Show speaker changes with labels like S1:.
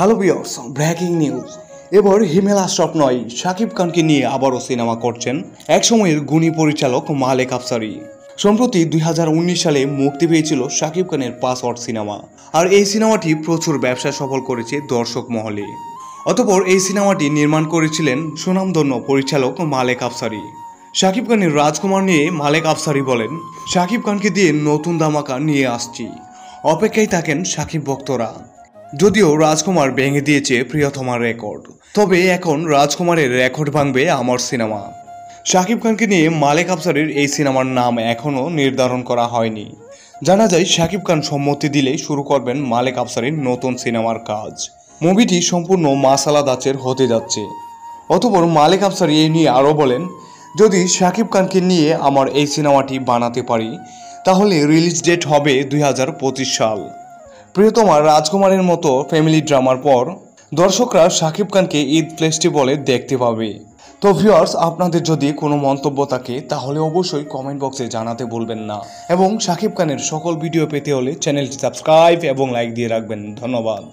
S1: Hello viewers, breaking news. এবার হিমেল আশরাফ নয়, শাকিব খানকে নিয়ে আবারও সিনেমা করছেন একসময়ের গুণী পরিচালক মালেক আফসারি। সম্প্রতি 2019 সালে মুক্তি পেয়েছিল শাকিব খানের পাসওয়ার্ড সিনেমা, আর এই সিনেমাটি প্রচুর ব্যবসা সফল করেছে দর্শক মহলে। অতঃপর এই সিনেমাটি নির্মাণ করেছিলেন সুনামধন্য পরিচালক মালেক আফসারি। শাকিব খানের রাজকুমার নিয়ে মালেক আফসারি বলেন, শাকিব খানকে দিয়ে নতুন ধামাকা নিয়ে আসছি, অপেক্ষায় থাকেন শাকিব ভক্তরা। যদিও রাজকুমার ভেঙে দিয়েছে প্রিয়তমার রেকর্ড, তবে এখন রাজকুমারের রেকর্ড ভাঙবে আমার সিনেমা। শাকিব খানকে নিয়ে মালেক আফসারির এই সিনেমার নাম এখনও নির্ধারণ করা হয়নি। জানা যায় শাকিব খান সম্মতি দিলেই শুরু করবেন মালেক আফসারির নতুন সিনেমার কাজ। মুভিটি সম্পূর্ণ মাসালা দাচের হতে যাচ্ছে। অতঃপর মালেক আফসারি এই নিয়ে আরও বলেন, যদি শাকিব খানকে নিয়ে আমার এই সিনেমাটি বানাতে পারি তাহলে রিলিজ ডেট হবে 2025 সাল। প্রিয়তমা রাজকুমারের মতো ফ্যামিলি ড্রামার পর দর্শকরা শাকিব খানকে ঈদ ফেস্টিভ্যালে দেখতে পাবে। তো ভিউয়ার্স, আপনাদের যদি কোনো মন্তব্য থাকে তাহলে অবশ্যই কমেন্ট বক্সে জানাতে ভুলবেন না, এবং শাকিব খানের সকল ভিডিও পেতে হলে চ্যানেলটি সাবস্ক্রাইব এবং লাইক দিয়ে রাখবেন। ধন্যবাদ।